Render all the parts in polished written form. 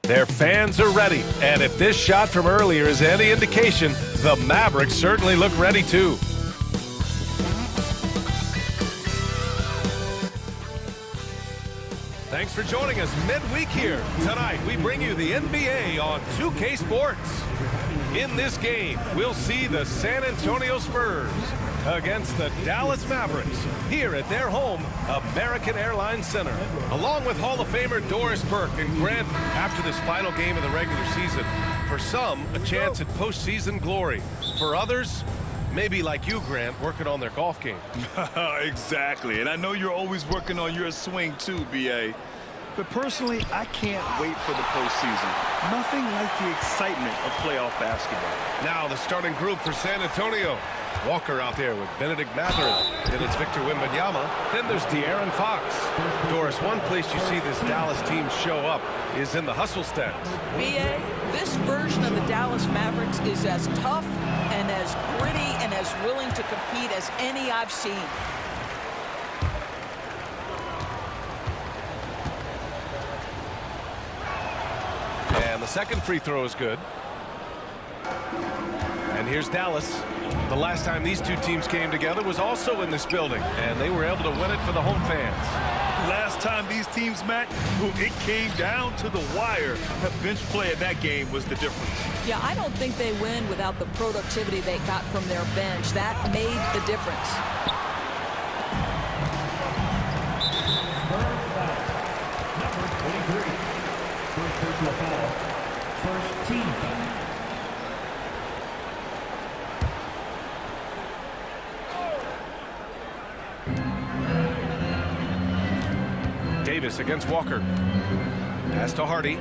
Their fans are ready, and if this shot from earlier is any indication, the Mavericks certainly look ready too. Thanks for joining us midweek here. Tonight, we bring you the NBA on 2K Sports. In this game, we'll see the San Antonio Spurs against the Dallas Mavericks here at their home, American Airlines Center. Along with Hall of Famer Doris Burke and Grant, after this final game of the regular season, for some, a chance at postseason glory. For others, maybe like you, Grant, working on their golf game. Exactly, and I know you're always working on your swing too, B.A. But personally, I can't wait for the postseason. Nothing like the excitement of playoff basketball. Now the starting group for San Antonio. Walker out there with Benedict Mathurin. Then it's Victor Wembanyama. Then there's De'Aaron Fox. Doris, one place you see this Dallas team show up is in the hustle stats. B.A., this version of the Dallas Mavericks is as tough and as gritty and as willing to compete as any I've seen. And the second free throw is good. And here's Dallas. The last time these two teams came together was also in this building, and they were able to win it for the home fans. Last time these teams met, it came down to the wire. The bench play in that game was the difference. Yeah, I don't think they win without the productivity they got from their bench. That made the difference. Number 23. First personal foul. First team foul. Davis against Walker. Pass to Hardy.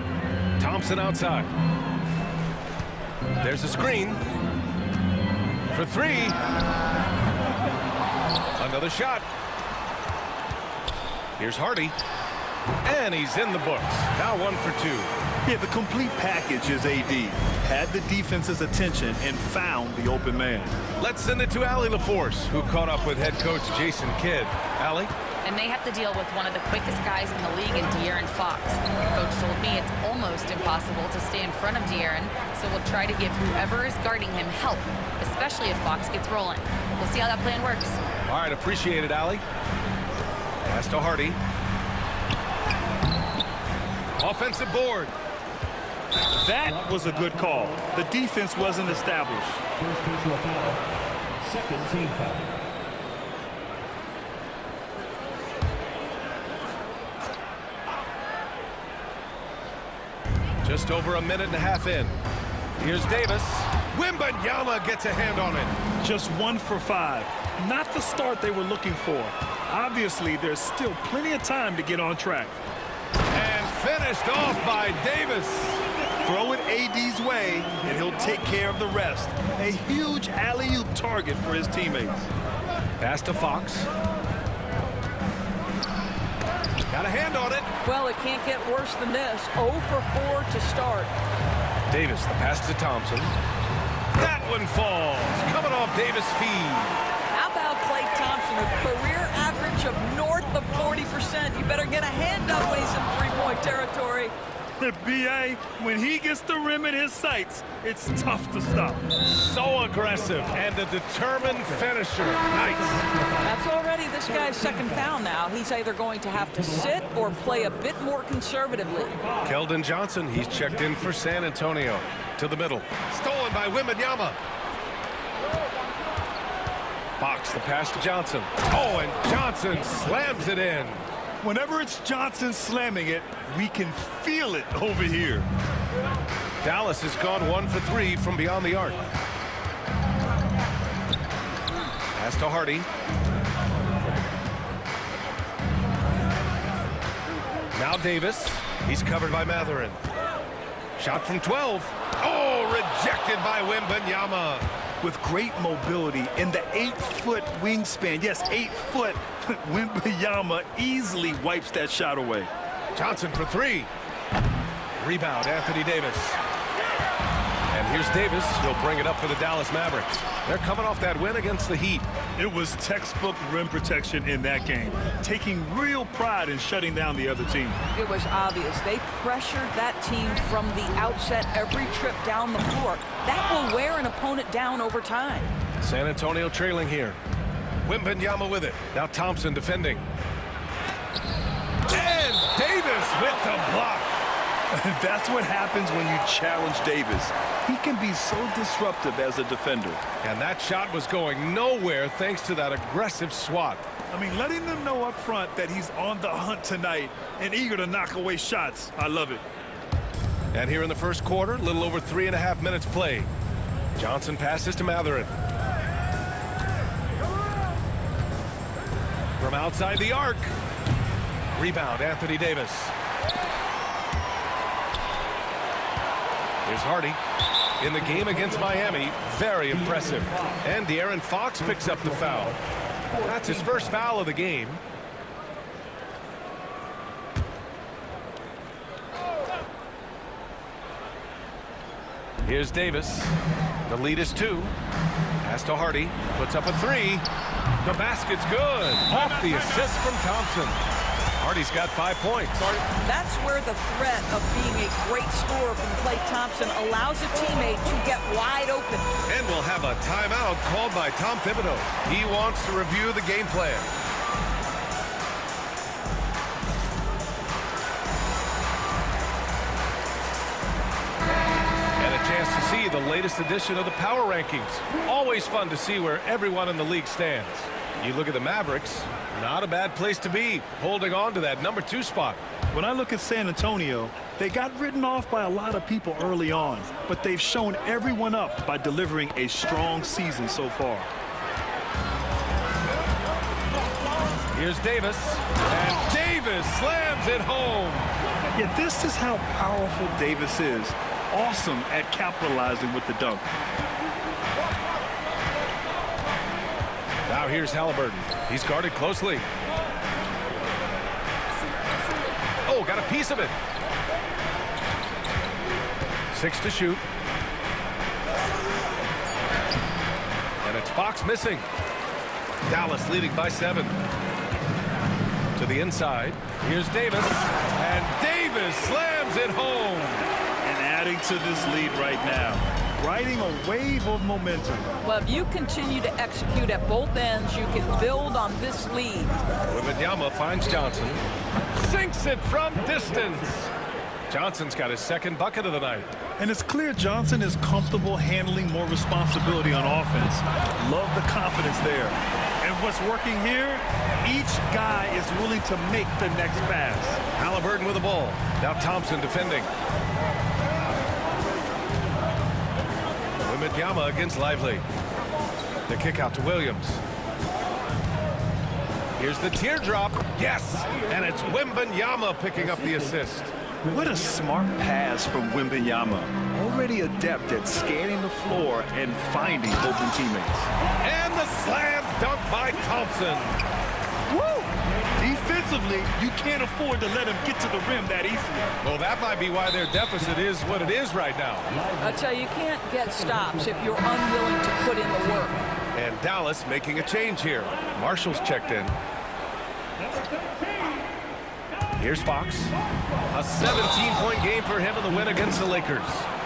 Thompson outside. There's a screen. For three. Another shot. Here's Hardy. And he's in the books. Now 1 for 2. Yeah, the complete package is AD. Had the defense's attention and found the open man. Let's send it to Allie LaForce, who caught up with head coach Jason Kidd. Allie? And they have to deal with one of the quickest guys in the league in De'Aaron Fox. Coach told me it's almost impossible to stay in front of De'Aaron, so we'll try to give whoever is guarding him help, especially if Fox gets rolling. We'll see how that plan works. All right, appreciate it, Allie. Pass to Hardy. Offensive board. That was a good call. The defense wasn't established. First personal foul. Second team foul. Just over a minute and a half in. Here's Davis. Wembanyama gets a hand on it. Just 1 for 5. Not the start they were looking for. Obviously, there's still plenty of time to get on track. And finished off by Davis. Throw it AD's way, and he'll take care of the rest. A huge alley-oop target for his teammates. Pass to Fox. Got a hand on it. Well, it can't get worse than this. 0 for 4 to start. Davis, the pass to Thompson. That one falls. Coming off Davis' feed. How about Klay Thompson, a career average of north of 40%. You better get a hand up when he's in three-point territory. The BA, when he gets the rim in his sights, it's tough to stop. So aggressive and a determined finisher. Nice. That's already this guy's second foul now. He's either going to have to sit or play a bit more conservatively. Keldon Johnson, he's checked in for San Antonio. To the middle. Stolen by Wembanyama. Fox, the pass to Johnson. Oh, and Johnson slams it in. Whenever it's Johnson slamming it, we can feel it over here. Dallas has gone 1 for 3 from beyond the arc. Pass to Hardy. Now Davis. He's covered by Mathurin. Shot from 12. Oh, rejected by Wembanyama. With great mobility in the 8-foot wingspan. Yes, 8 foot. Wembanyama easily wipes that shot away. Johnson for 3. Rebound, Anthony Davis. And Here's Davis. He'll bring it up for the Dallas Mavericks. They're coming off that win against the Heat. It was textbook rim protection in that game, taking real pride in shutting down the other team. It was obvious. They pressured that team from the outset every trip down the floor. That will wear an opponent down over time. San Antonio trailing here. Wembanyama with it. Now Thompson defending. And Davis with the block. That's what happens when you challenge Davis. He can be so disruptive as a defender. And that shot was going nowhere thanks to that aggressive swat. I mean, letting them know up front that he's on the hunt tonight and eager to knock away shots. I love it. And here in the first quarter, a little over 3.5 minutes played. Johnson passes to Matherin. From outside the arc. Rebound, Anthony Davis. Here's Hardy. In the game against Miami, very impressive. And De'Aaron Fox picks up the foul. That's his first foul of the game. Here's Davis. The lead is 2. Pass to Hardy. Puts up a 3. The basket's good. Off the assist from Thompson. Hardy's got 5 points. That's where the threat of being a great scorer from Klay Thompson allows a teammate to get wide open. And we'll have a timeout called by Tom Thibodeau. He wants to review the game plan. And a chance to see the latest edition of the power rankings. Always fun to see where everyone in the league stands. You look at the Mavericks, not a bad place to be, holding on to that number 2 spot. When I look at San Antonio, they got written off by a lot of people early on, but they've shown everyone up by delivering a strong season so far. Here's Davis, and Davis slams it home. Yeah, this is how powerful Davis is. Awesome at capitalizing with the dunk. Now here's Halliburton. He's guarded closely. Oh, got a piece of it. 6 to shoot. And it's Fox missing. Dallas leading by 7. To the inside. Here's Davis. And Davis slams it home. And adding to this lead right now. Riding a wave of momentum. Well, if you continue to execute at both ends, you can build on this lead. Wembanyama finds Johnson. Sinks it from distance. Johnson's got his second bucket of the night. And it's clear Johnson is comfortable handling more responsibility on offense. Love the confidence there. And what's working here, each guy is willing to make the next pass. Halliburton with the ball. Now Thompson defending. Wembanyama against Lively. The kick out to Williams. Here's the teardrop. Yes! And it's Wembanyama picking up the assist. What a smart pass from Wembanyama. Already adept at scanning the floor and finding open teammates. And the slam dunk by Thompson. Woo! Defensively, you can't afford to let him get to the rim that easily. Well, that might be why their deficit is what it is right now. I tell you, you can't get stops if you're unwilling to put in the work. And Dallas making a change here. Marshall's checked in. Here's Fox. A 17-point game for him in the win against the Lakers.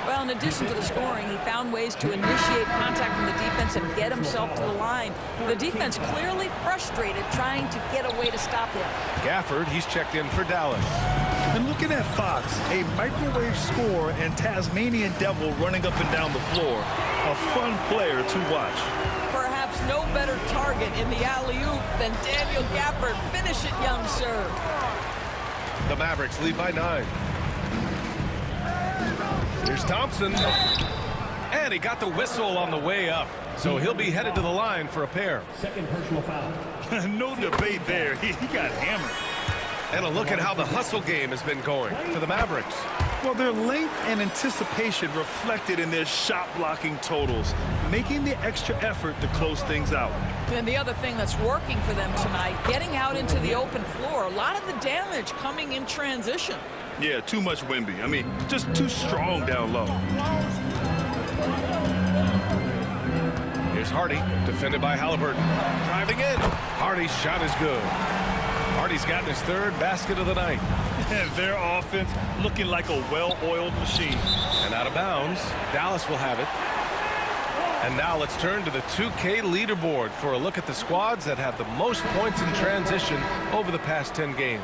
Well, in addition to the scoring, he found ways to initiate contact from the defense and get himself to the line. The defense clearly frustrated trying to get a way to stop him. Gafford, he's checked in for Dallas. And looking at Fox, a microwave scorer and Tasmanian devil running up and down the floor. A fun player to watch. Perhaps no better target in the alley-oop than Daniel Gafford. Finish it, young sir. The Mavericks lead by 9. Here's Thompson. And he got the whistle on the way up. So he'll be headed to the line for a pair. Second personal foul. No debate there. He got hammered. And a look at how the hustle game has been going for the Mavericks. Well, their length and anticipation reflected in their shot blocking totals, making the extra effort to close things out. And the other thing that's working for them tonight, getting out into the open floor. A lot of the damage coming in transition. Yeah, too much Wemby. I mean, just too strong down low. Hardy, defended by Halliburton. Driving in. Hardy's shot is good. Hardy's gotten his third basket of the night. And their offense looking like a well-oiled machine. And out of bounds, Dallas will have it. And now let's turn to the 2K leaderboard for a look at the squads that have the most points in transition over the past 10 games.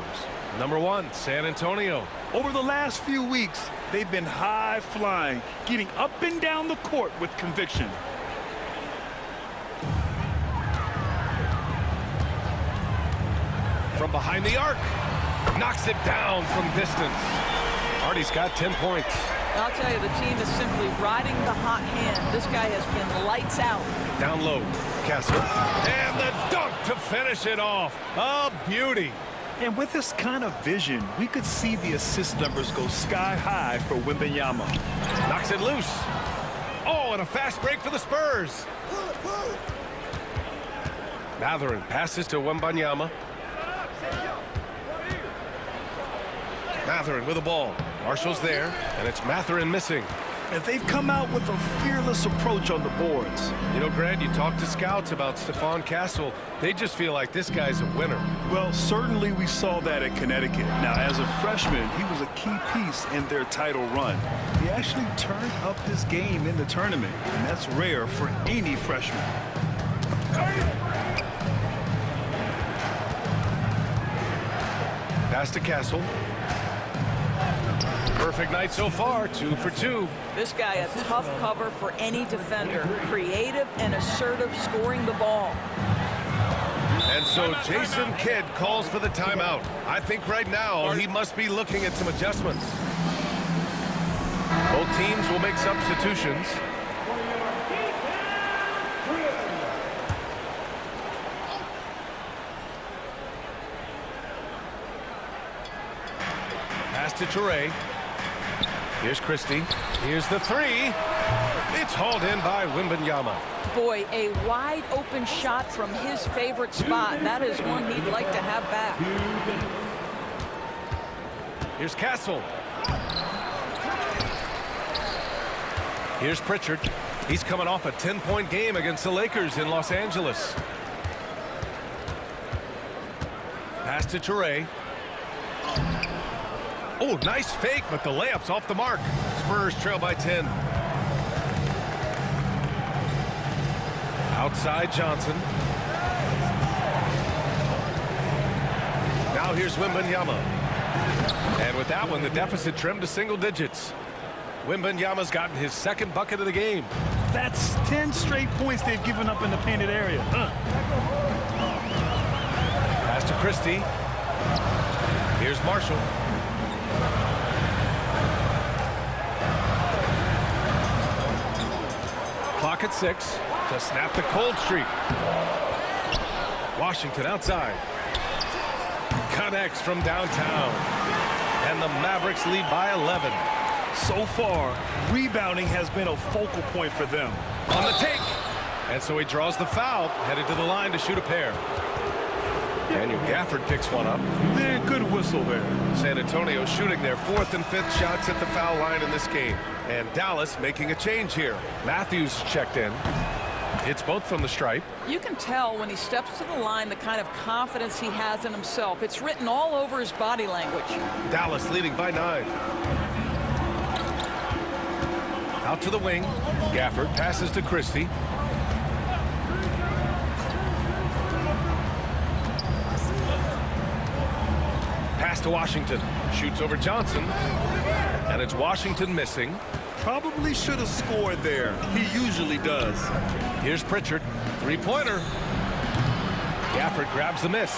Number 1, San Antonio. Over the last few weeks, they've been high-flying, getting up and down the court with conviction. From behind the arc, knocks it down from distance. Hardy's got 10 points. I'll tell you, the team is simply riding the hot hand. This guy has been lights out. Down low, Castle. And the dunk to finish it off. A beauty. And with this kind of vision, we could see the assist numbers go sky high for Wembanyama. Knocks it loose. Oh, and a fast break for the Spurs. Matherin passes to Wembanyama. Matherin with the ball. Marshall's there, and it's Matherin missing. And they've come out with a fearless approach on the boards. You know, Grant, you talk to scouts about Stephon Castle. They just feel like this guy's a winner. Well, certainly we saw that at Connecticut. Now, as a freshman, he was a key piece in their title run. He actually turned up his game in the tournament, and that's rare for any freshman. Pass to Castle. Perfect night so far, 2 for 2. This guy a tough cover for any defender. Creative and assertive scoring the ball. And so Jason Kidd calls for the timeout. I think right now he must be looking at some adjustments. Both teams will make substitutions. Pass to Toure. Here's Christie. Here's the 3. It's hauled in by Wembanyama. Boy, a wide open shot from his favorite spot. That is one he'd like to have back. Here's Castle. Here's Pritchard. He's coming off a 10-point game against the Lakers in Los Angeles. Pass to Toure. Oh, nice fake, but the layup's off the mark. Spurs trail by 10. Outside Johnson. Now here's Wembanyama. And with that one, the deficit trimmed to single digits. Wembanyama's gotten his second bucket of the game. That's 10 straight points they've given up in the painted area. Pass to Christie. Here's Marshall. Clock at 6 to snap the cold streak. Washington outside. Connects from downtown. And the Mavericks lead by 11. So far, rebounding has been a focal point for them. On the take. And so he draws the foul, headed to the line to shoot a pair. Daniel Gafford picks one up. Man, good whistle there. San Antonio shooting their 4th and 5th shots at the foul line in this game. And Dallas making a change here. Matthews checked in. It's both from the stripe. You can tell when he steps to the line the kind of confidence he has in himself. It's written all over his body language. Dallas leading by 9. Out to the wing. Gafford passes to Christie. Pass to Washington. Shoots over Johnson. And it's Washington missing. Probably should have scored there. He usually does. Here's Pritchard. 3-pointer. Gafford grabs the miss.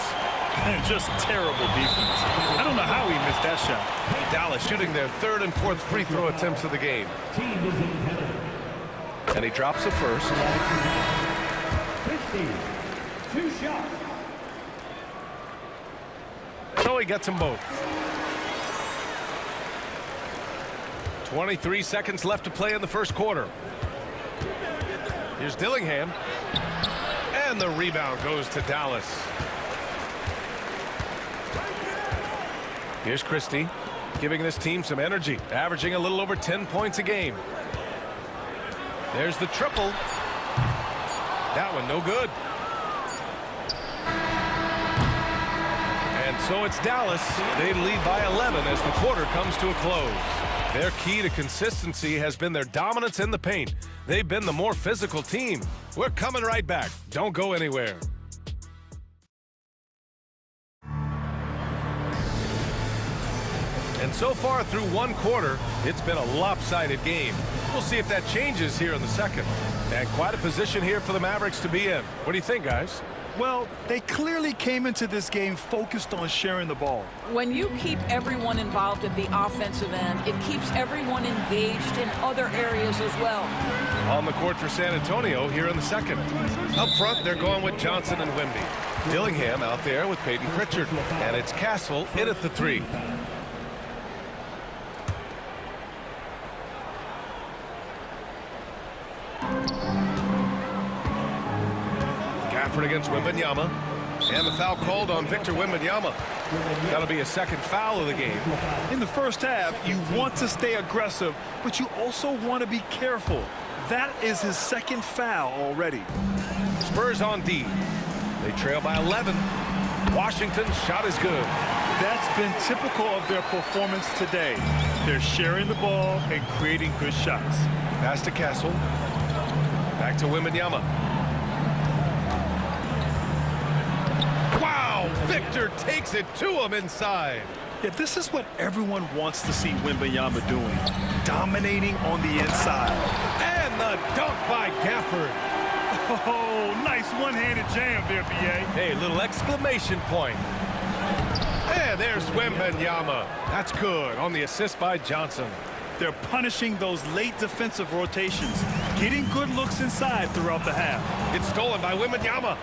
And just terrible defense. I don't know how he missed that shot. Dallas shooting their 3rd and 4th free throw attempts of the game. And he drops it first. 2 shots. So he gets them both. 23 seconds left to play in the first quarter. Here's Dillingham. And the rebound goes to Dallas. Here's Christie, giving this team some energy, averaging a little over 10 points a game. There's the triple. That one no good. And so it's Dallas. They lead by 11 as the quarter comes to a close. Their key to consistency has been their dominance in the paint. They've been the more physical team. We're coming right back. Don't go anywhere. And so far through one quarter, it's been a lopsided game. We'll see if that changes here in the second. And quite a position here for the Mavericks to be in. What do you think, guys? Well, they clearly came into this game focused on sharing the ball. When you keep everyone involved at the offensive end, it keeps everyone engaged in other areas as well. On the court for San Antonio here in the second. Up front, they're going with Johnson and Wimby. Dillingham out there with Peyton Pritchard. And it's Castle in at the 3. Gafford against Wembanyama. And the foul called on Victor Wembanyama. That'll be a second foul of the game. In the first half, you want to stay aggressive, but you also want to be careful. That is his second foul already. Spurs on D. They trail by 11. Washington's shot is good. That's been typical of their performance today. They're sharing the ball and creating good shots. Pass to Castle. Back to Wembanyama. Wow! Victor takes it to him inside. Yeah, this is what everyone wants to see Wembanyama doing. Dominating on the inside. And the dunk by Gafford. Oh, nice one-handed jam there, B.A. Hey, little exclamation point. And there's Wembanyama. That's good on the assist by Johnson. They're punishing those late defensive rotations, getting good looks inside throughout the half. It's stolen by Wembanyama.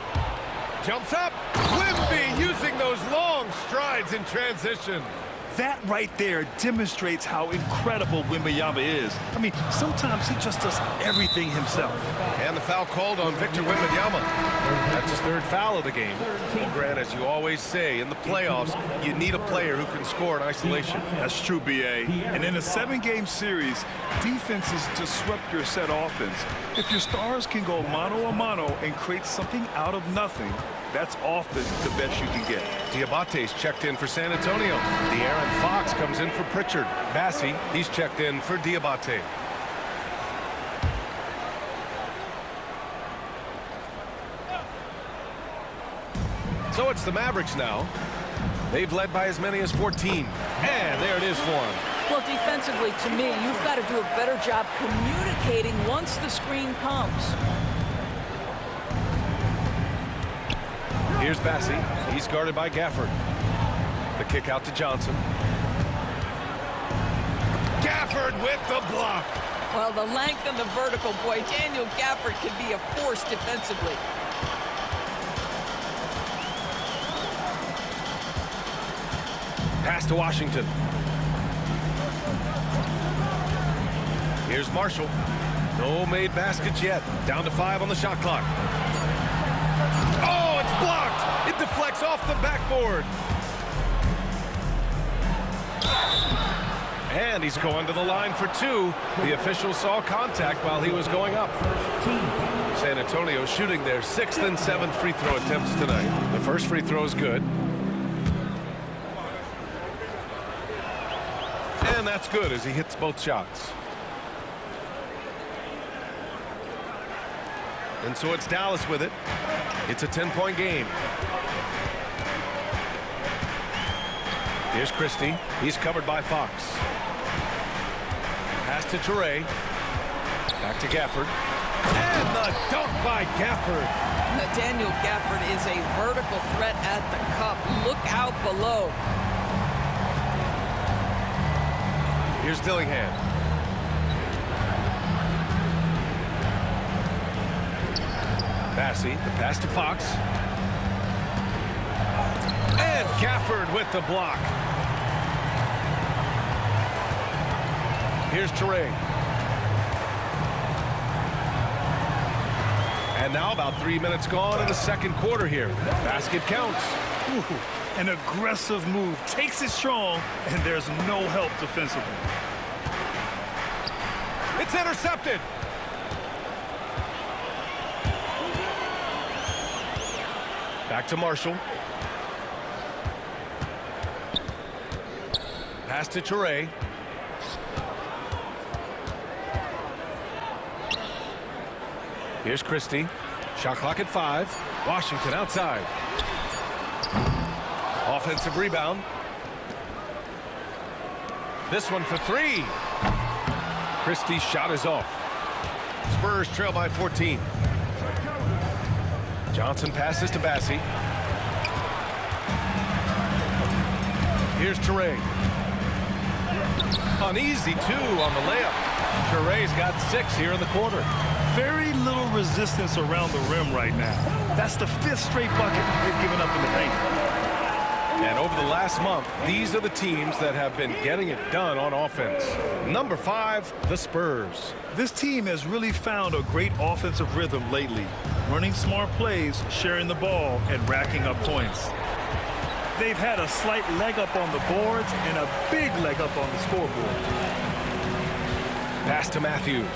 Jumps up. Wemby using those long strides in transition. That right there demonstrates how incredible Wembanyama is. I mean, sometimes he just does everything himself. And the foul called on Victor Wembanyama. That's his third foul of the game. Well, Grant, as you always say, in the playoffs, you need a player who can score in isolation. That's true, B.A. And in a 7-game series, defenses disrupt your set offense. If your stars can go mano-a-mano and create something out of nothing, that's often the best you can get. Diabate's checked in for San Antonio. De'Aaron Fox comes in for Pritchard. Bassi, he's checked in for Diabate. So it's the Mavericks now. They've led by as many as 14. And there it is for them. Well, defensively, to me, you've got to do a better job communicating once the screen comes. Here's Bassi. He's guarded by Gafford. The kick out to Johnson. Gafford with the block. Well, the length and the vertical, boy, Daniel Gafford can be a force defensively. Pass to Washington. Here's Marshall. No made baskets yet. Down to 5 on the shot clock. Oh, it's blocked. It deflects off the backboard. And he's going to the line for 2. The official saw contact while he was going up. San Antonio shooting their 6th and 7th free throw attempts tonight. The first free throw is good. And that's good as he hits both shots. And so it's Dallas with it. It's a 10-point game. Here's Christie. He's covered by Fox. Pass to Toure. Back to Gafford. And the dunk by Gafford. Daniel Gafford is a vertical threat at the cup. Look out below. Here's Dillingham. Bassi, the pass to Fox. And Gafford with the block. Here's Toure. And now about 3 minutes gone in the second quarter here. Basket counts. Ooh, an aggressive move. Takes it strong, and there's no help defensively. It's intercepted. Back to Marshall. Pass to Toure. Here's Christie. Shot clock at 5. Washington outside. Offensive rebound. This one for 3. Christie's shot is off. Spurs trail by 14. Johnson passes to Bassie. Here's Toure. An easy 2 on the layup. Toure's got 6 here in the quarter. Very little resistance around the rim right now. That's the 5th straight bucket they've given up in the paint. And over the last month, these are the teams that have been getting it done on offense. Number 5, the Spurs. This team has really found a great offensive rhythm lately. Running smart plays, sharing the ball, and racking up points. They've had a slight leg up on the boards and a big leg up on the scoreboard. Pass to Matthews.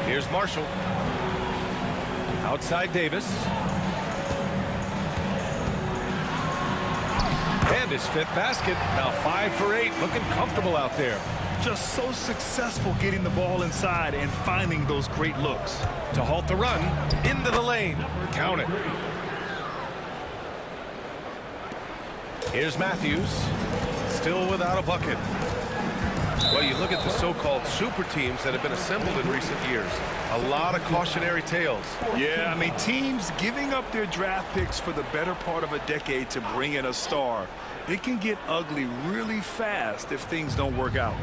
Here's Marshall. Outside Davis. And his 5th basket. Now 5 for 8. Looking comfortable out there. Just so successful getting the ball inside and finding those great looks. To halt the run. Into the lane. Count it. Here's Matthews. Still without a bucket. Well, you look at the so-called super teams that have been assembled in recent years. A lot of cautionary tales. Yeah, I mean, teams giving up their draft picks for the better part of a decade to bring in a star. It can get ugly really fast if things don't work out.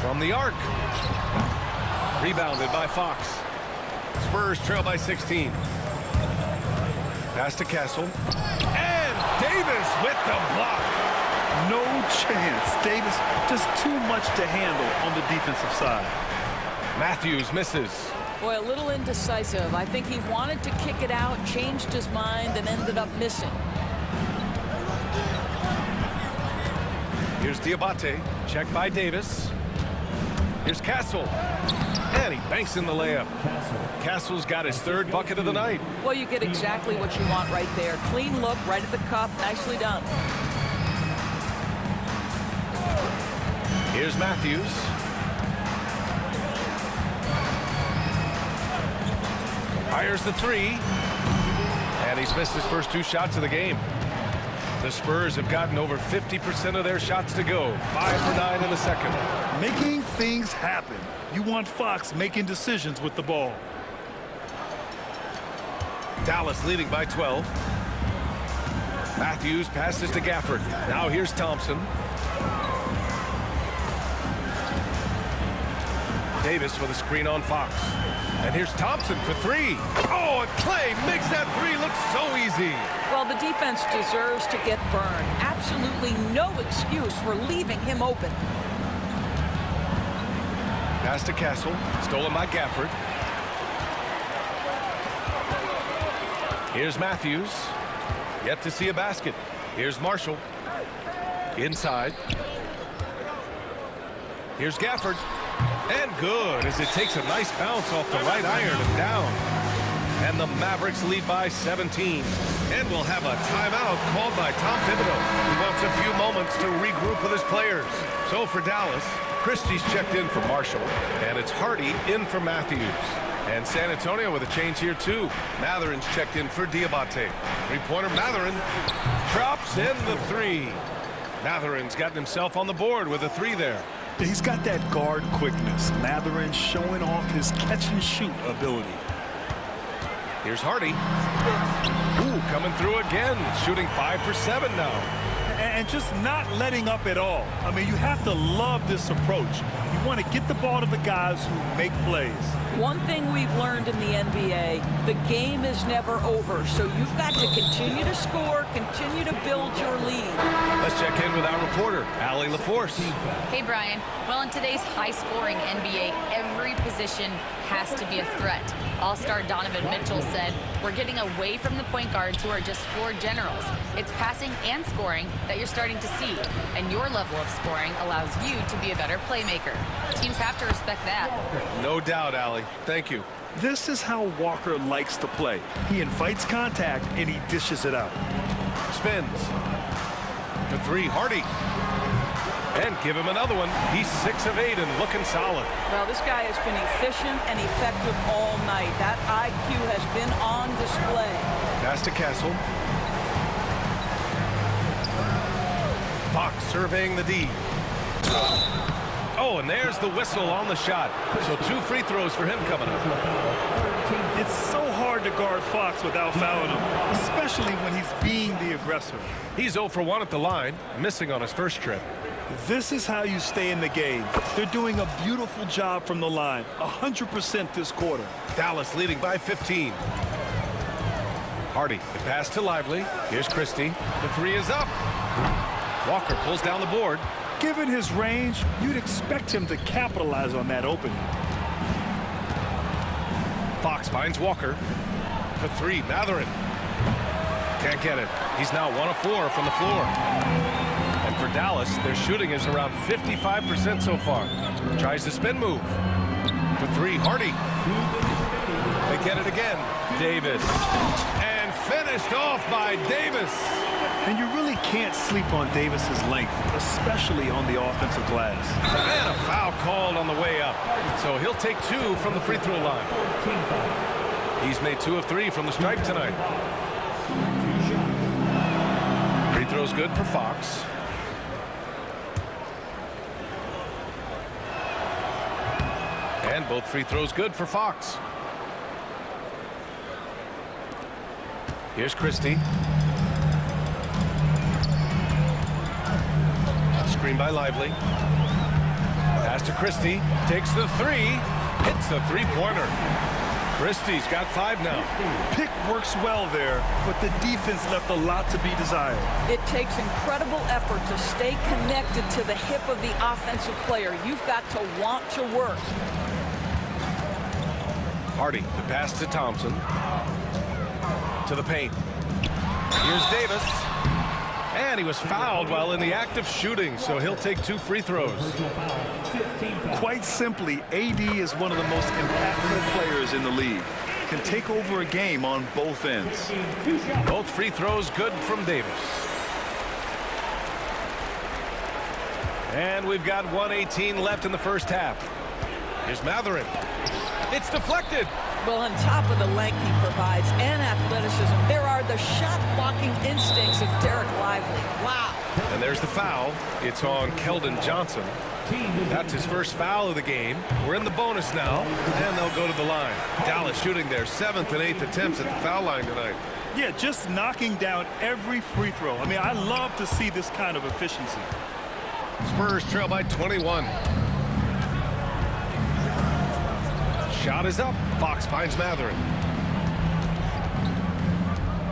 From the arc. Rebounded by Fox. Spurs trail by 16. Pass to Castle. And Davis with the block. No chance. Davis just too much to handle on the defensive side. Matthews misses. Boy, a little indecisive. I think he wanted to kick it out, changed his mind, and ended up missing. Here's Diabate. Checked by Davis. Here's Castle. And he banks in the layup. Castle's got his 3rd bucket of the night. Well, you get exactly what you want right there. Clean look, right at the cup. Nicely done. Here's Matthews. Fires the 3. And he's missed his first 2 shots of the game. The Spurs have gotten over 50% of their shots to go. 5 for 9 in the second. Making things happen. You want Fox making decisions with the ball. Dallas leading by 12. Matthews passes to Gafford. Now here's Thompson. Davis with a screen on Fox. And here's Thompson for 3. Oh, and Clay makes that 3 look so easy. Well, the defense deserves to get burned. Absolutely no excuse for leaving him open. Pass to Castle. Stolen by Gafford. Here's Matthews. Yet to see a basket. Here's Marshall. Inside. Here's Gafford. And good as it takes a nice bounce off the right iron and down. And the Mavericks lead by 17. And we'll have a timeout called by Tom Thibodeau. He wants a few moments to regroup with his players. So for Dallas, Christie's checked in for Marshall. And it's Hardy in for Matthews. And San Antonio with a change here too. Matherin's checked in for Diabate. 3-pointer Matherin drops in the 3. Matherin's gotten himself on the board with a 3 there. He's got that guard quickness. Matherin showing off his catch-and-shoot ability. Here's Hardy. Ooh, coming through again. Shooting 5 for 7 now. And just not letting up at all. I mean, you have to love this approach. You want to get the ball to the guys who make plays. One thing we've learned in the NBA, the game is never over. So you've got to continue to score, continue to build your lead. Let's check in with our reporter, Allie LaForce. Hey, Brian. Well, in today's high-scoring NBA, every position has to be a threat. All-star Donovan Mitchell said, "We're getting away from the point guards who are just floor generals. It's passing and scoring that you're starting to see, and your level of scoring allows you to be a better playmaker. Teams have to respect that." No doubt, Allie. Thank you. This is how Walker likes to play. He invites contact and he dishes it out. Spins. For three, Hardy. And give him another one. He's 6 of 8 and looking solid. Well, this guy has been efficient and effective all night. That IQ has been on display. Pass to Castle. Fox surveying the D. Oh, and there's the whistle on the shot. So 2 free throws for him coming up. It's so hard to guard Fox without fouling him, especially when he's being the aggressor. He's 0 for 1 at the line, missing on his first trip. This is how you stay in the game. They're doing a beautiful job from the line, 100% this quarter. Dallas leading by 15. Hardy, the pass to Lively. Here's Christie. The 3 is up. Walker pulls down the board. Given his range, you'd expect him to capitalize on that opening. Fox finds Walker. For 3, Matherin. Can't get it. He's now 1 of 4 from the floor. And for Dallas, their shooting is around 55% so far. Tries the spin move. For 3, Hardy. They get it again. Davis. And finished off by Davis. And you really can't sleep on Davis's length, especially on the offensive glass. And a foul called on the way up. So he'll take 2 from the free throw line. He's made 2 of 3 from the stripe tonight. Free throw's good for Fox. And both free throws good for Fox. Here's Christie. Screen by Lively. Pass to Christie. Takes the 3. Hits the three-pointer. Christie's got 5 now. Pick works well there, but the defense left a lot to be desired. It takes incredible effort to stay connected to the hip of the offensive player. You've got to want to work. Hardy, the pass to Thompson. To the paint. Here's Davis. And he was fouled while in the act of shooting, so he'll take 2 free throws. Quite simply, AD is one of the most impactful players in the league. Can take over a game on both ends. Both free throws good from Davis. And we've got 1:18 left in the first half. Here's Matherin. It's deflected. Well, on top of the length he provides and athleticism, there are the shot-blocking instincts of Derek Lively. Wow. And there's the foul. It's on Keldon Johnson. That's his first foul of the game. We're in the bonus now, and they'll go to the line. Dallas shooting their 7th and 8th attempts at the foul line tonight. Yeah, just knocking down every free throw. I mean, I love to see this kind of efficiency. Spurs trail by 21. Shot is up. Fox finds Matherin.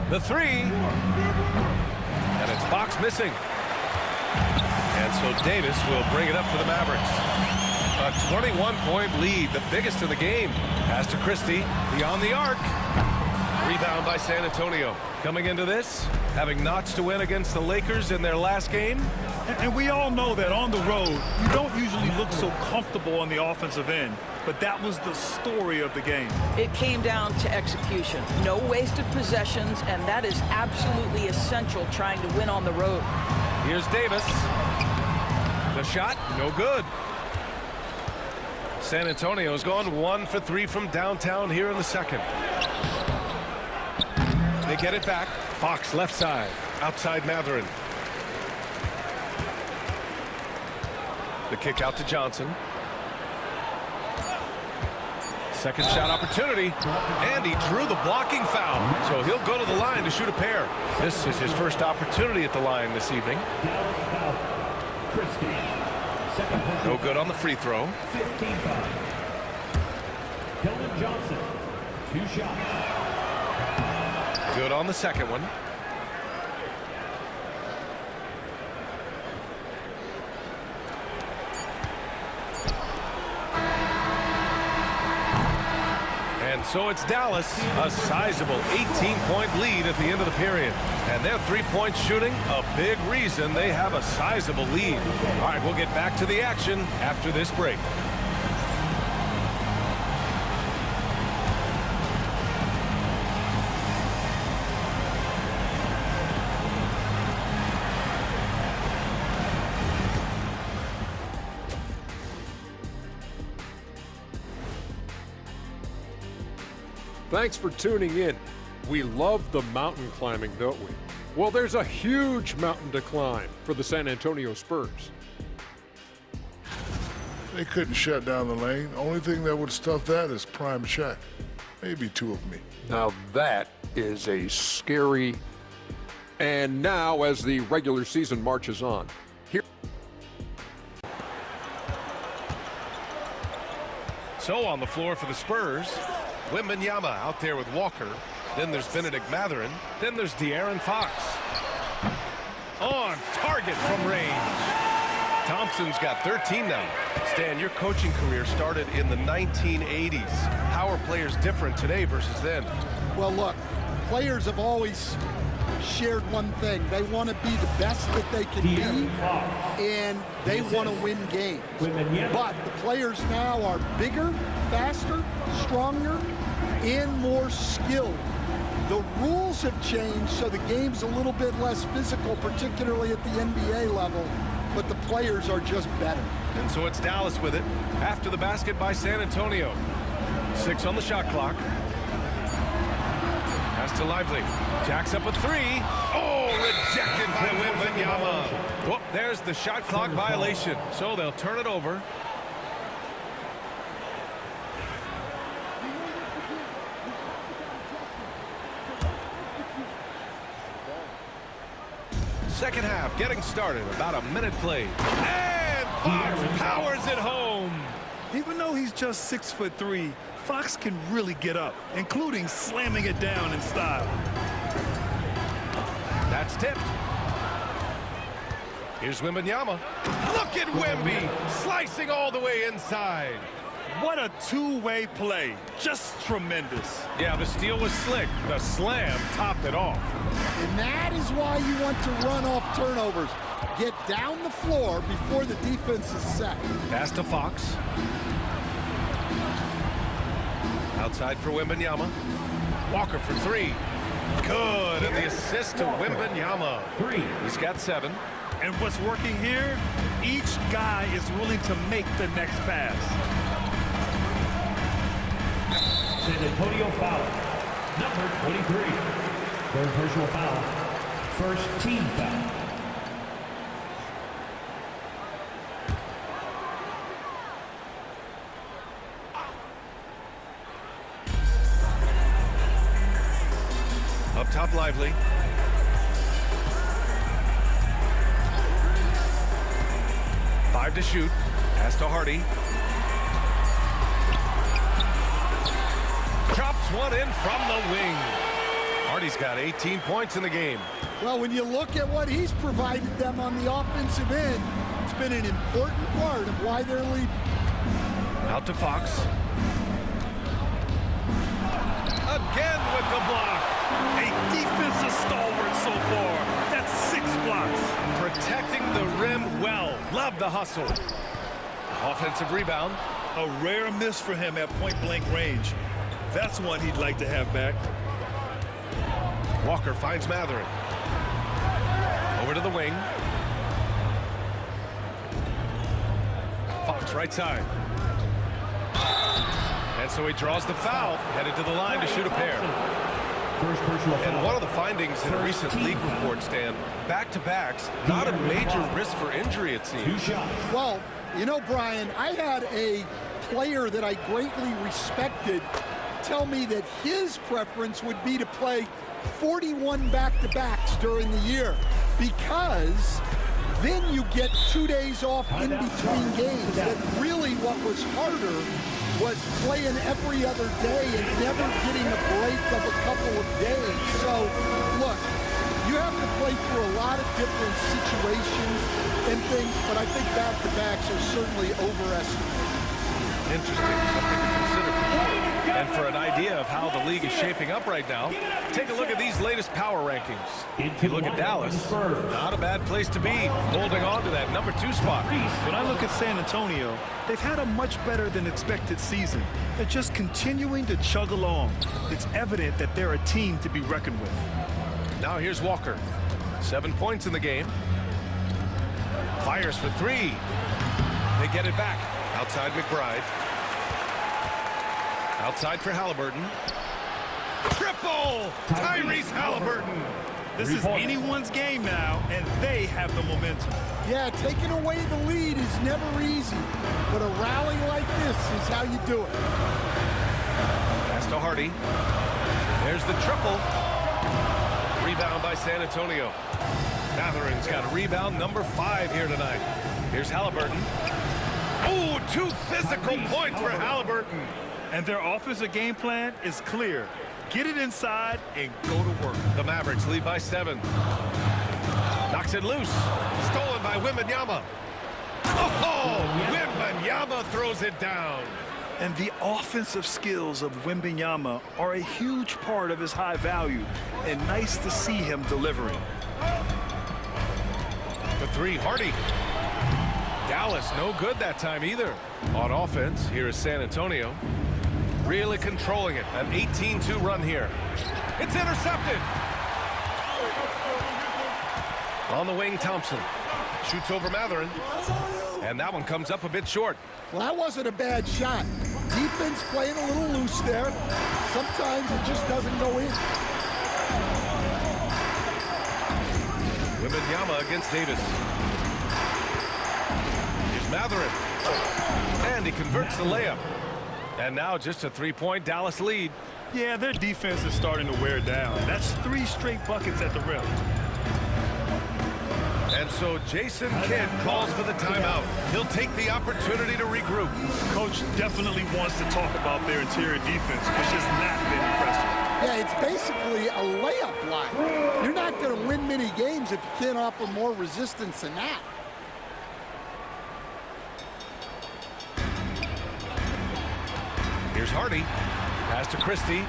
The 3. And it's Fox missing. And so Davis will bring it up for the Mavericks. A 21-point lead, the biggest of the game. Pass to Christie, beyond the arc. Rebound by San Antonio. Coming into this, having notched to win against the Lakers in their last game. And we all know that on the road, you don't usually look so comfortable on the offensive end. But that was the story of the game. It came down to execution. No wasted possessions, and that is absolutely essential trying to win on the road. Here's Davis. The shot, no good. San Antonio's gone 1 for 3 from downtown here in the second. They get it back. Fox left side. Outside Matherin. The kick out to Johnson. Second shot opportunity. And he drew the blocking foul. So he'll go to the line to shoot a pair. This is his first opportunity at the line this evening. No good on the free throw. 15-5. Keldon Johnson, 2 shots. Good on the second one. And so it's Dallas, a sizable 18-point lead at the end of the period. And their three-point shooting, a big reason they have a sizable lead. All right, we'll get back to the action after this break. Thanks for tuning in. We love the mountain climbing, don't we? Well, there's a huge mountain to climb for the San Antonio Spurs. They couldn't shut down the lane. Only thing that would stuff that is prime check. Maybe two of me. Now that is a scary... And now, as the regular season marches on, here... So on the floor for the Spurs, Wembanyama out there with Walker. Then there's Benedict Mathurin. Then there's De'Aaron Fox. On target from range. Thompson's got 13 now. Stan, your coaching career started in the 1980s. How are players different today versus then? Well, look, players have always shared one thing. They want to be the best that they can be, and they want to win games. But the players now are bigger, faster, stronger, and more skilled. The rules have changed, so the game's a little bit less physical, particularly at the NBA level, but the players are just better. And so it's Dallas with it after the basket by San Antonio. 6 on the shot clock. Pass to Lively. Jacks up a 3. Oh, rejected by Wembanyama. Whoop, there's the shot clock violation. So they'll turn it over. Second half getting started. About a minute played. And Fox powers it home. Even though he's just 6'3", Fox can really get up, including slamming it down in style. That's tipped. Here's Wembanyama. Look at Wemby slicing all the way inside. What a two-way play. Just tremendous. Yeah, the steal was slick. The slam topped it off. And that is why you want to run off turnovers. Get down the floor before the defense is set. Pass to Fox. Outside for Wembanyama. Walker for 3. Good, and the assist to Wembanyama. 3. He's got 7. And what's working here? Each guy is willing to make the next pass. San Antonio foul. Number 23. Third personal foul. First team foul. Up top, Lively. Five to shoot. Pass to Hardy. Drops one in from the wing. Hardy's got 18 points in the game. Well, when you look at what he's provided them on the offensive end, it's been an important part of why they're leading. Out to Fox. Again with the block. A defensive stalwart so far. That's 6 blocks. Protecting the rim well. Love the hustle. Offensive rebound. A rare miss for him at point-blank range. That's one he'd like to have back. Walker finds Mathurin. Over to the wing. Fox right side. And so he draws the foul, headed to the line to shoot a pair. First personal foul. And one of the findings in a recent league report, Stan, back-to-backs, not a major risk for injury, it seems. 2 shots. Well, you know, Brian, I had a player that I greatly respected tell me that his preference would be to play 41 back-to-backs during the year because then you get 2 days off in between games. That really what was harder was playing every other day and never getting a break of a couple of days. So, look, you have to play through a lot of different situations and things, but I think back-to-backs are certainly overestimated. Interesting, something to consider for sure. And for an idea of how the league is shaping up right now, take a look at these latest power rankings. If you look at Dallas, not a bad place to be, holding on to that number 2 spot. When I look at San Antonio, they've had a much better than expected season. They're just continuing to chug along. It's evident that they're a team to be reckoned with. Now here's Walker. 7 points in the game. Fires for 3. They get it back. Outside McBride. Outside for Halliburton. Triple! Tyrese Halliburton. This is anyone's game now, and they have the momentum. Yeah, taking away the lead is never easy, but a rally like this is how you do it. Pass to Hardy. There's the triple. Rebound by San Antonio. Matherin's got rebound number 5 here tonight. Here's Halliburton. Oh, 2 physical points for Halliburton. And their offensive game plan is clear. Get it inside and go to work. The Mavericks lead by 7. Knocks it loose. Stolen by Wembanyama. Oh, Wembanyama throws it down. And the offensive skills of Wembanyama are a huge part of his high value, and nice to see him delivering. The 3, Hardy. Dallas no good that time either. On offense, here is San Antonio. Really controlling it. An 18-2 run here. It's intercepted. On the wing, Thompson. Shoots over Matherin. And that one comes up a bit short. Well, that wasn't a bad shot. Defense playing a little loose there. Sometimes it just doesn't go in. Wembanyama against Davis. Here's Matherin. And he converts the layup. And now just a 3-point Dallas lead. Yeah, their defense is starting to wear down. That's 3 straight buckets at the rim. And so Jason Kidd calls for the timeout. He'll take the opportunity to regroup. Coach definitely wants to talk about their interior defense, which has not been impressive. Yeah, it's basically a layup line. You're not going to win many games if you can't offer more resistance than that. Here's Hardy. Pass to Christie.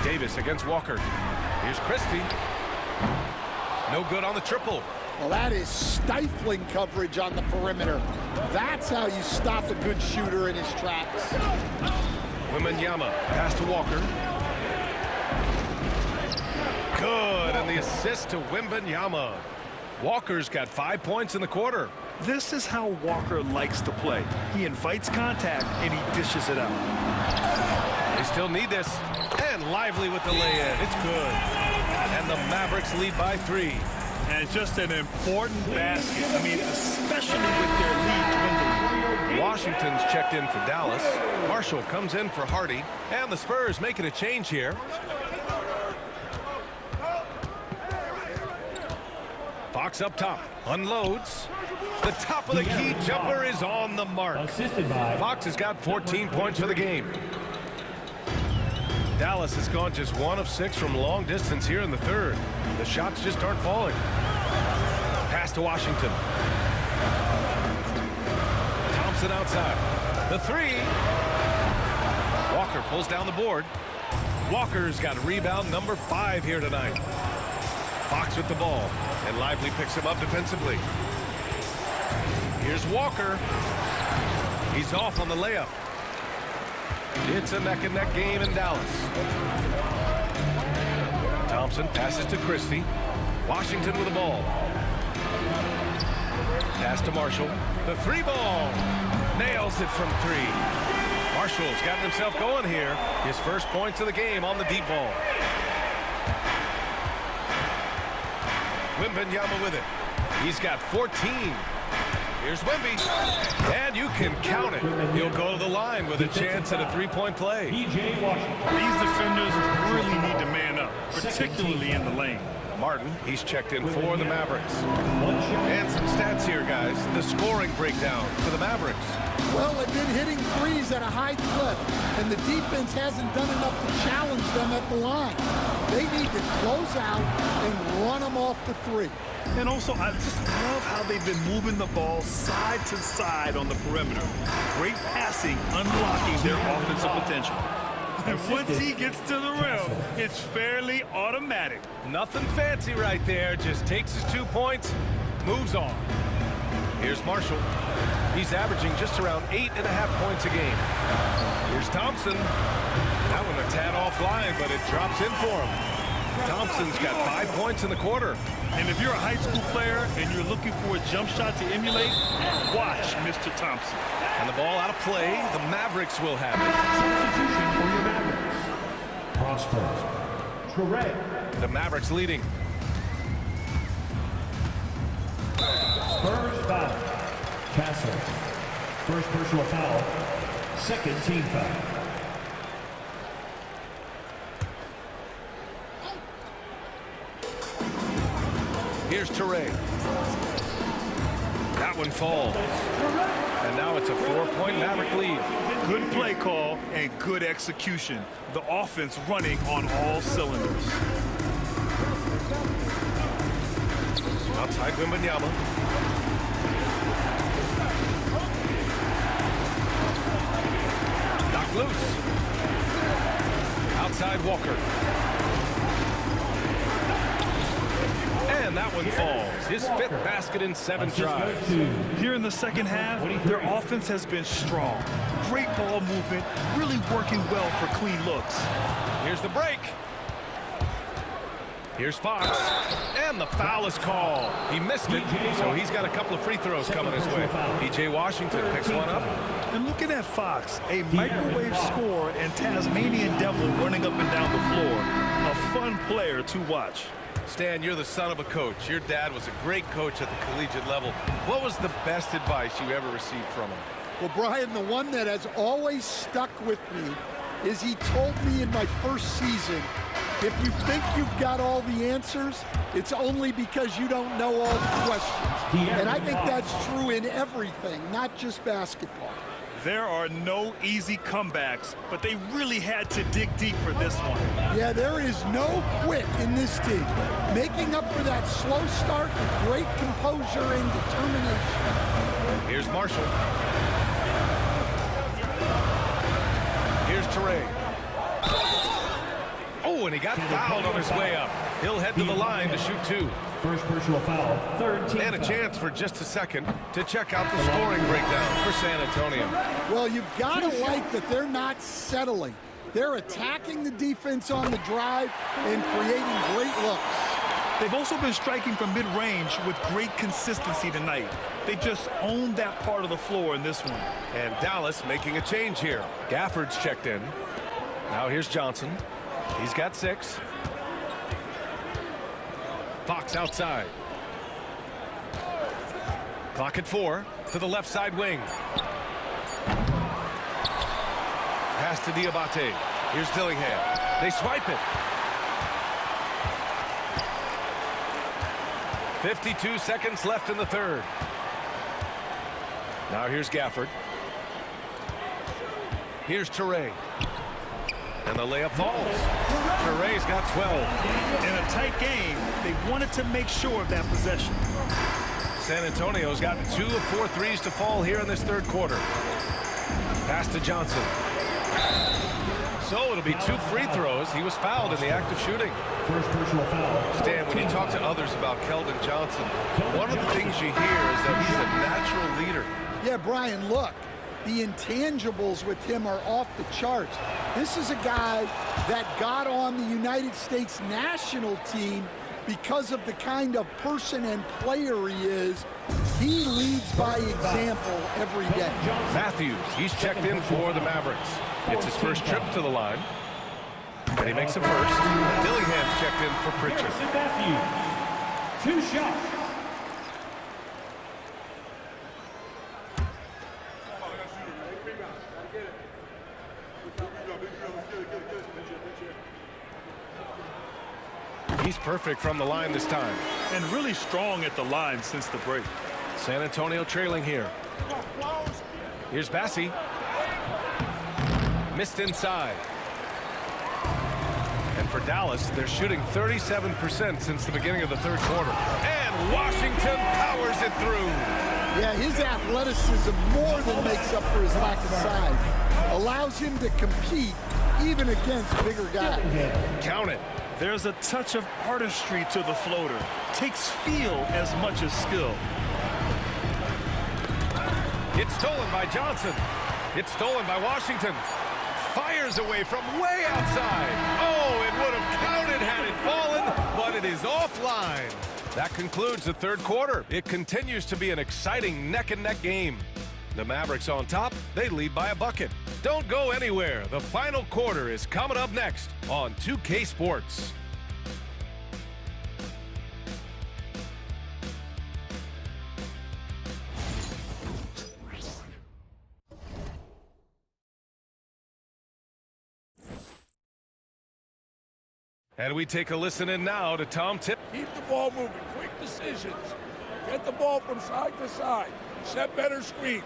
Davis against Walker. Here's Christie. No good on the triple. Well, that is stifling coverage on the perimeter. That's how you stop a good shooter in his tracks. Wembanyama. Pass to Walker. Good, and the assist to Wembanyama. Walker's got 5 points in the quarter. This is how Walker likes to play. He invites contact, and he dishes it out. They still need this. And Lively with the lay-in. It's good. And the Mavericks lead by 3. And just an important basket. I mean, especially with their lead dwindling. Washington's checked in for Dallas. Marshall comes in for Hardy. And the Spurs making a change here. Fox up top. Unloads. The top of the key jumper is on the mark. Fox has got 14 points for the game. Dallas has gone just 1 of 6 from long distance here in the 3rd. The shots just aren't falling. Pass to Washington. Thompson outside. The 3. Walker pulls down the board. Walker's got rebound number 5 here tonight. Fox with the ball. And Lively picks him up defensively. Here's Walker. He's off on the layup. It's a neck-and-neck game in Dallas. Thompson passes to Christie. Washington with the ball. Pass to Marshall. The 3 ball. Nails it from 3. Marshall's gotten himself going here. His first points of the game on the deep ball. Wembanyama with it. He's got 14. Here's Wemby. And you can count it. He'll go to the line with a chance at a 3-point play. These defenders really need to man up, particularly in the lane. Martin, he's checked in for the Mavericks. And some stats here, guys. The scoring breakdown for the Mavericks. Well, they've been hitting threes at a high clip, and the defense hasn't done enough to challenge them at the line. They need to close out and run them off the 3. And also, I just love how they've been moving the ball side to side on the perimeter. Great passing, unlocking their offensive potential. And once he gets to the rim, it's fairly automatic. Nothing fancy right there. Just takes his 2 points, moves on. Here's Marshall. He's averaging just around 8.5 points a game. Here's Thompson. That one a tad offline, but it drops in for him. Thompson's got 5 points in the quarter. And if you're a high school player and you're looking for a jump shot to emulate, watch Mr. Thompson. And the ball out of play. The Mavericks will have it. Substitution for your Mavericks. Spurs. Trey. The Mavericks leading. Spurs foul. Castle. First personal foul. Second team foul. Here's Teray. That one falls. And now it's a 4-point Maverick lead. Good play call and good execution. The offense running on all cylinders. Outside Wembanyama. Knocked loose. Outside Walker. And that one falls. His 5th basket in 7 tries. Here in the second half, their offense has been strong. Great ball movement, really working well for clean looks. Here's the break. Here's Fox. And the foul is called. He missed it, so he's got a couple of free throws coming his way. P.J. Washington picks one up. And looking at Fox, a microwave scorer and Tasmanian devil running up and down the floor. A fun player to watch. Stan, you're the son of a coach. Your dad was a great coach at the collegiate level. What was the best advice you ever received from him? Well, Brian, the one that has always stuck with me is he told me in my first season, if you think you've got all the answers, it's only because you don't know all the questions. And I think that's true in everything, not just basketball. There are no easy comebacks, but they really had to dig deep for this one. Yeah, there is no quit in this team. Making up for that slow start with great composure and determination. Here's Marshall. Here's Teray. Oh, and he got fouled on his way up. He'll head to the line to shoot 2. First personal foul. Third team And a chance for just a second to check out the scoring breakdown for San Antonio. Well, you've got to like that they're not settling. They're attacking the defense on the drive and creating great looks. They've also been striking from mid-range with great consistency tonight. They just owned that part of the floor in this one. And Dallas making a change here. Gafford's checked in. Now here's Johnson. He's got 6. Fox outside. Clock at 4 to the left side wing. Pass to Diabate. Here's Dillingham. They swipe it. 52 seconds left in the third. Now here's Gafford. Here's Teray. And the layup falls. Teray's got 12. In a tight game, they wanted to make sure of that possession. San Antonio's got 2 of 4 threes to fall here in this third quarter. Pass to Johnson. So it'll be 2 free throws. He was fouled in the act of shooting. First personal foul. Stan, when you talk to others about Keldon Johnson, one of the things you hear is that he's a natural leader. Yeah, Brian, look. The intangibles with him are off the charts. This is a guy that got on the United States national team because of the kind of person and player he is. He leads by example every day. Matthews, he's checked in for the Mavericks. It's his first trip to the line. And he makes a first. Dillingham's checked in for Pritchard. Matthews. 2 shots. He's perfect from the line this time. And really strong at the line since the break. San Antonio trailing here. Here's Bassi. Missed inside. And for Dallas, they're shooting 37% since the beginning of the third quarter. And Washington powers it through. Yeah, his athleticism more than makes up for his lack of size. Allows him to compete even against bigger guys. Count it. There's a touch of artistry to the floater. Takes feel as much as skill. It's stolen by Johnson. It's stolen by Washington. fires away from way outside. Oh, it would have counted had it fallen, but it is offline. That concludes the third quarter. It continues to be an exciting neck-and-neck game. The Mavericks on top, they lead by a bucket. Don't go anywhere. The final quarter is coming up next on 2K Sports. And we take a listen in now to Tom Tip. Keep the ball moving, quick decisions. Get the ball from side to side. Set better screens.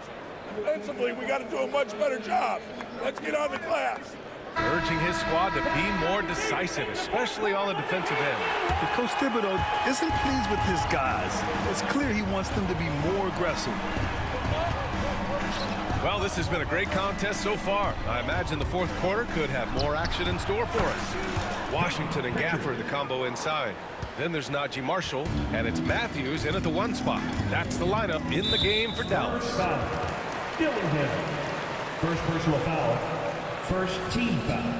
Defensively, we got to do a much better job. Let's get on the glass. Urging his squad to be more decisive, especially on the defensive end. But Coach Thibodeau isn't pleased with his guys. It's clear he wants them to be more aggressive. Well, this has been a great contest so far. I imagine the fourth quarter could have more action in store for us. Washington and Gafford, the combo inside. Then there's Najee Marshall, and it's Matthews in at the 1 spot. That's the lineup in the game for Dallas. Dillingham. First personal foul. First team foul.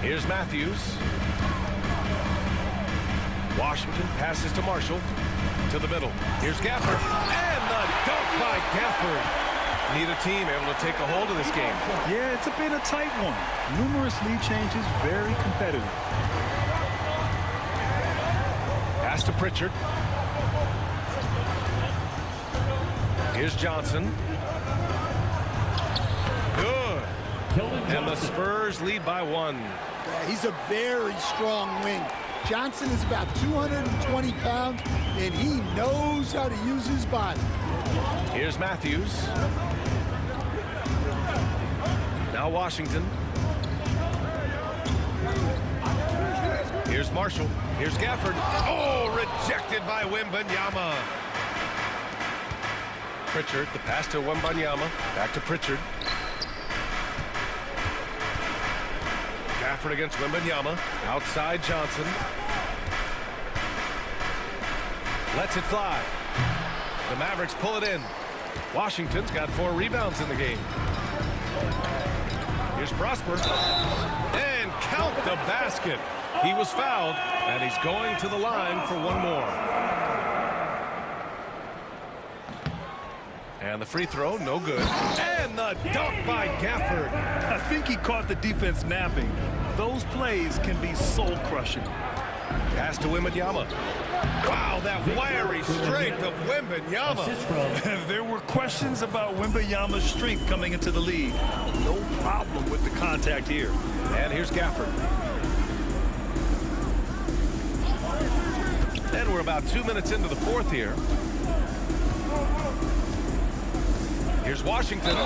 Here's Matthews. Washington passes to Marshall. To the middle. Here's Gafford. And the dunk by Gafford. Neither team able to take a hold of this game. Yeah, it's been a tight one. Numerous lead changes, very competitive. Pass to Pritchard. Here's Johnson. Good. And the Spurs lead by 1. Yeah, he's a very strong wing. Johnson is about 220 pounds, and he knows how to use his body. Here's Matthews. Now Washington. Here's Marshall. Here's Gafford. Oh, rejected by Wembanyama. Pritchard, the pass to Wembanyama. Back to Pritchard. Gafford against Wembanyama. Outside Johnson. Lets it fly. The Mavericks pull it in. Washington's got 4 rebounds in the game. Here's Prosper. And count the basket. He was fouled, and he's going to the line for 1 more. And the free throw, no good. And the dunk by Gafford. I think he caught the defense napping. Those plays can be soul-crushing. Pass to Wembanyama. Wow, that wiry strength of Wembanyama. There were questions about Wembanyama's strength coming into the league. No problem with the contact here. And here's Gafford. And we're about 2 minutes into the fourth here. Here's Washington.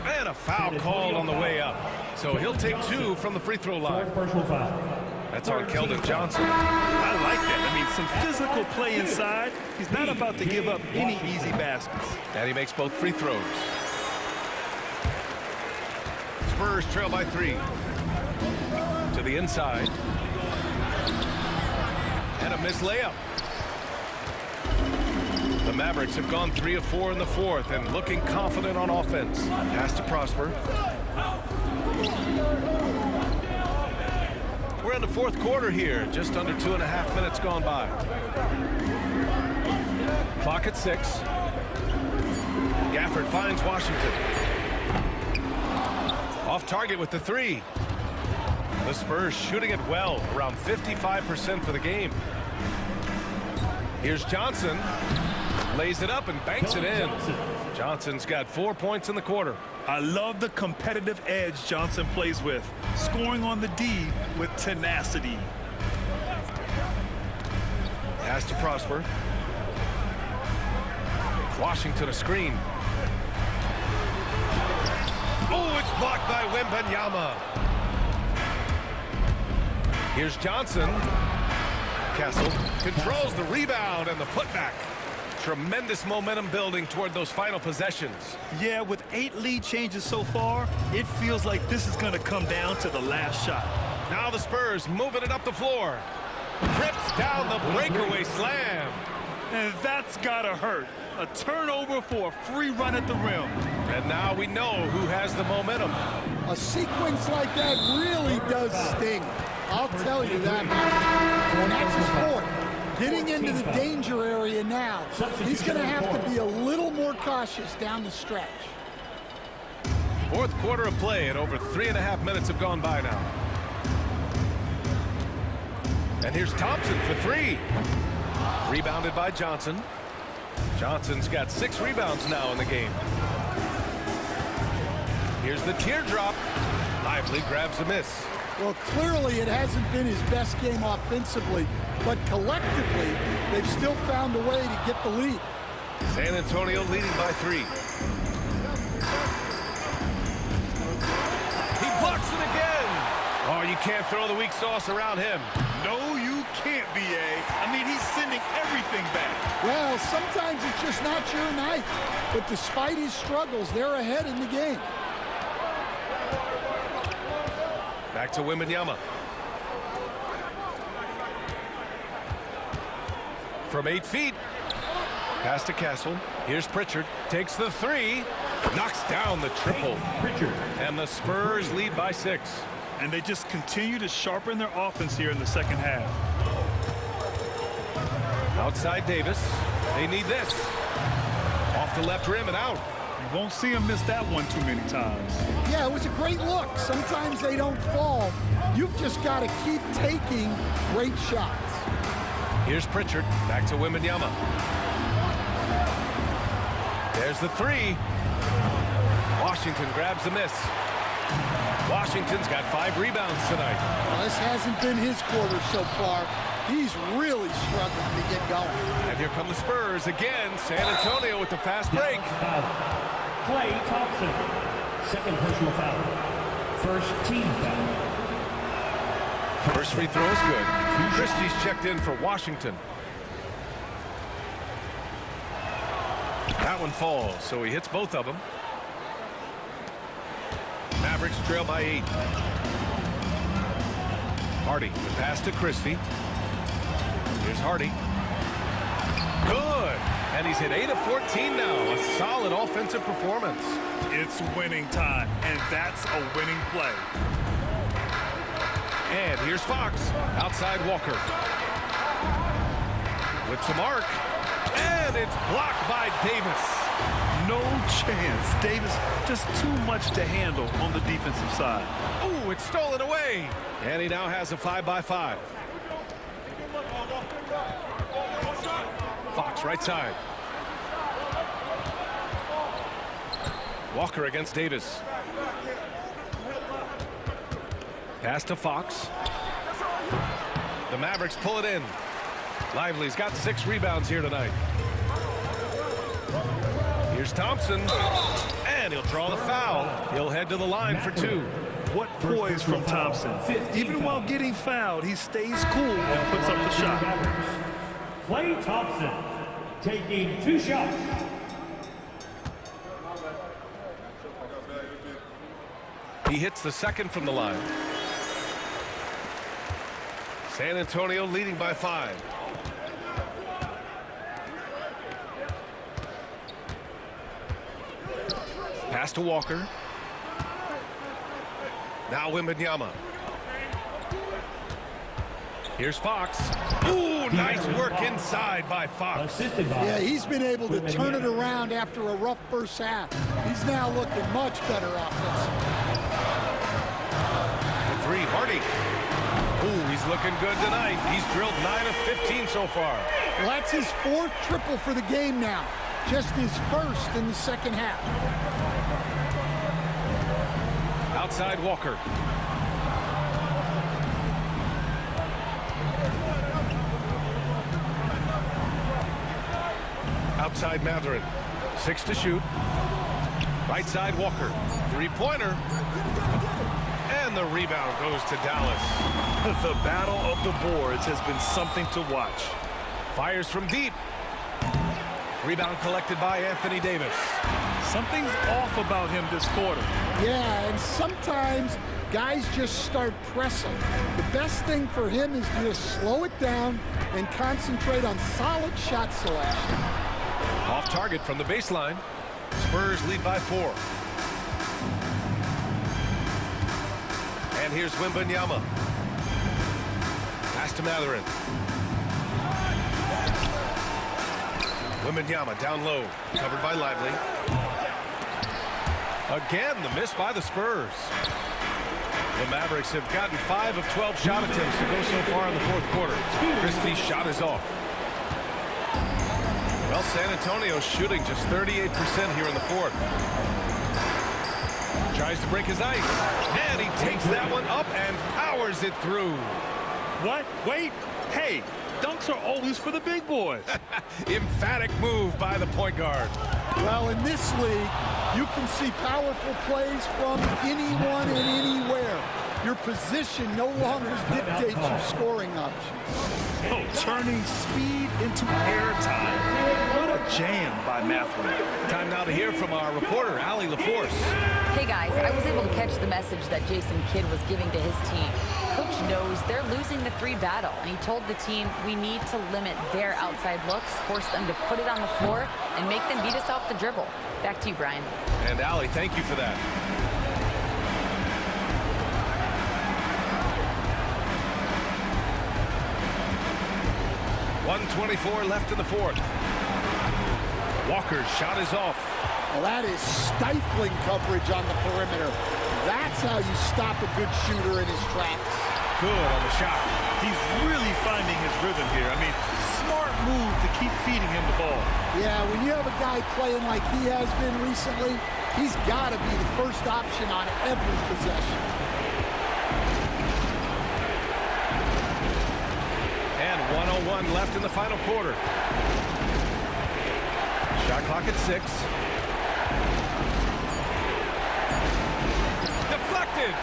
And a foul called on the way up. So he'll take 2 from the free throw line. Personal foul. That's on Keldon Johnson. I like that. I mean, some physical play inside. He's not about to give up any easy baskets. And he makes both free throws. Spurs trail by 3. To the inside. And a missed layup. The Mavericks have gone 3 of 4 in the fourth and looking confident on offense. Pass to Prosper. We're in the fourth quarter here, just under 2.5 minutes gone by. Clock at 6. Gafford finds Washington. Off target with the 3. The Spurs shooting it well, around 55% for the game. Here's Johnson. Lays it up and banks it in. Johnson's got 4 points in the quarter. I love the competitive edge Johnson plays with, scoring on the D with tenacity. Pass to Prosper. Washington a screen. Oh, it's blocked by Wembanyama. Here's Johnson. Castle controls the rebound and the putback. Tremendous momentum building toward those final possessions. Yeah, with 8 lead changes so far, it feels like this is going to come down to the last shot. Now the Spurs moving it up the floor. Trips down the breakaway slam. And that's gotta hurt. A turnover for a free run at the rim. And now we know who has the momentum. A sequence like that really does sting. I'll tell you that. And that's his fourth. Getting into the danger area now. He's going to have to be a little more cautious down the stretch. Fourth quarter of play, and over 3.5 minutes have gone by now. And here's Thompson for three. Rebounded by Johnson. Johnson's got 6 rebounds now in the game. Here's the teardrop. Lively grabs a miss. Well, clearly it hasn't been his best game offensively, but collectively, they've still found a way to get the lead. San Antonio leading by 3. He blocks it again. Oh, you can't throw the weak sauce around him. No, you can't, B.A. I mean, he's sending everything back. Well, sometimes it's just not your night. But despite his struggles, they're ahead in the game. Back to Wembanyama. From 8 feet. Pass to Castle. Here's Pritchard. Takes the 3. Knocks down the triple. And the Spurs lead by 6. And they just continue to sharpen their offense here in the second half. Outside Davis. They need this. Off the left rim and out. You won't see him miss that one too many times. Yeah, it was a great look. Sometimes they don't fall. You've just got to keep taking great shots. Here's Pritchard. Back to Wembanyama. There's the 3. Washington grabs the miss. Washington's got 5 rebounds tonight. Well, this hasn't been his quarter so far. He's really struggling to get going. And here come the Spurs again. San Antonio with the fast break. Klay Thompson, second personal foul. First team foul. First free throw is good. Christie's checked in for Washington. That one falls, so he hits both of them. Mavericks trail by 8. Hardy, the pass to Christie. Here's Hardy. Good. And he's hit 8 of 14 now. A solid offensive performance. It's winning time, and that's a winning play. And here's Fox. Outside Walker. Whips a mark. And it's blocked by Davis. No chance. Davis just too much to handle on the defensive side. Oh, it's stolen away. And he now has a 5-by-5. Fox right side. Walker against Davis. Pass to Fox. The Mavericks pull it in. Lively's got 6 rebounds here tonight. Here's Thompson. And he'll draw the foul. He'll head to the line for 2. What poise from Thompson. Even while getting fouled, he stays cool and puts up the shot. Klay Thompson taking 2 shots. He hits the second from the line. San Antonio leading by 5. Pass to Walker. Now Wembanyama. Here's Fox. Ooh, nice work inside by Fox. Yeah, he's been able to turn it around after a rough first half. He's now looking much better offensively. The 3, Hardy. Ooh, he's looking good tonight. He's drilled 9 of 15 so far. Well, that's his 4th triple for the game now. Just his first in the second half. Outside Walker. Outside Matherin. 6 to shoot. Right side Walker. 3-pointer. And the rebound goes to Dallas. The battle of the boards has been something to watch. Fires from deep. Rebound collected by Anthony Davis. Something's off about him this quarter. Yeah, and sometimes guys just start pressing. The best thing for him is to just slow it down and concentrate on solid shot selection. Off target from the baseline. Spurs lead by 4. And here's Wembanyama. Pass to Mathurin. Wembanyama down low, covered by Lively. Again, the miss by the Spurs. The Mavericks have gotten 5 of 12 shot attempts to go so far in the fourth quarter. Christie's shot is off. Well, San Antonio's shooting just 38% here in the fourth. Tries to break his ice, and he takes that one up and powers it through. What? Wait. Hey, dunks are always for the big boys. Emphatic move by the point guard. Well, in this league, you can see powerful plays from anyone and anywhere. Your position no longer dictates your scoring options. Oh, turning speed into airtime. What a jam by Mathurin. Time now to hear from our reporter, Allie LaForce. Hey guys, I was able to catch the message that Jason Kidd was giving to his team. Coach knows they're losing the 3 battle, and he told the team we need to limit their outside looks, force them to put it on the floor, and make them beat us off the dribble. Back to you, Brian. And Allie, thank you for that. .124 left in the fourth. Walker's shot is off. Well, that is stifling coverage on the perimeter. That's how you stop a good shooter in his tracks. Good on the shot. He's really finding his rhythm here. I mean, smart move to keep feeding him the ball. Yeah, when you have a guy playing like he has been recently, he's got to be the first option on every possession. And 1:01 left in the final quarter. Shot clock at 6. Deflected.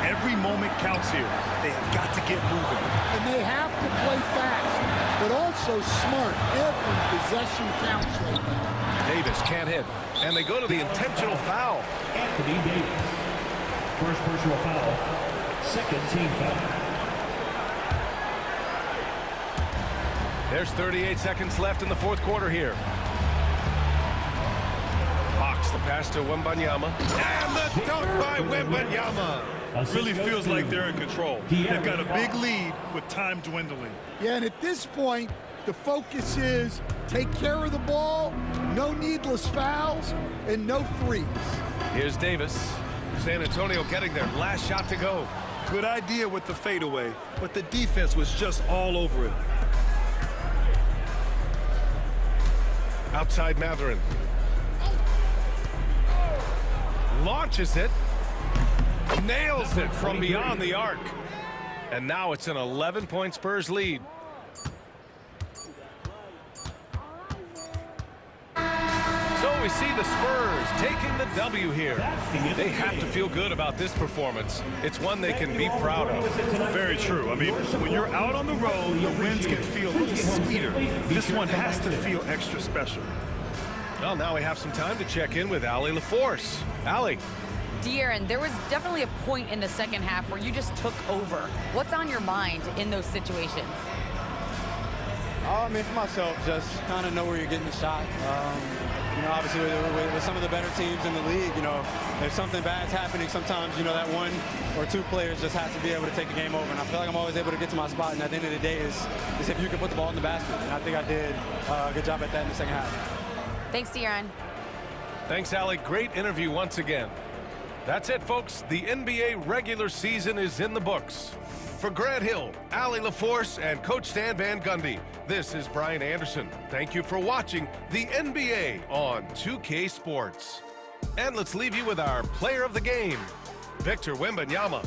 Every moment counts here. They have got to get moving. And they have to play fast, but also smart. Every possession counts right now. Davis can't hit, and they go to the intentional foul. Anthony Davis. First personal foul. Second team foul. There's 38 seconds left in the fourth quarter here. Fox, the pass to Wembanyama. And the dunk by Wembanyama. Really feels like they're in control. They've got a big lead with time dwindling. Yeah, and at this point, the focus is take care of the ball, no needless fouls, and no threes. Here's Davis. San Antonio getting their last shot to go. Good idea with the fadeaway, but the defense was just all over it. Outside Mathurin. Launches it. Nails it from beyond the arc. And now it's an 11-point Spurs lead. So we see the Spurs taking the W here. They have to feel good about this performance. It's one they can be proud of. Very true. I mean, when you're out on the road, the wins can feel a little sweeter. This one has to feel extra special. Well, now we have some time to check in with Allie LaForce. Allie. De'Aaron, there was definitely a point in the second half where you just took over. What's on your mind in those situations? I mean, for myself, just kind of know where you're getting the shot. You know, obviously with some of the better teams in the league, you know, if something bad's happening, sometimes, you know, that 1 or 2 players just have to be able to take the game over. And I feel like I'm always able to get to my spot. And at the end of the day is if you can put the ball in the basket. And I think I did a good job at that in the second half. Thanks, De'Aaron. Thanks, Allie. Great interview once again. That's it, folks. The NBA regular season is in the books. For Grant Hill, Allie LaForce, and Coach Stan Van Gundy, this is Brian Anderson. Thank you for watching the NBA on 2K Sports. And let's leave you with our player of the game, Victor Wembanyama.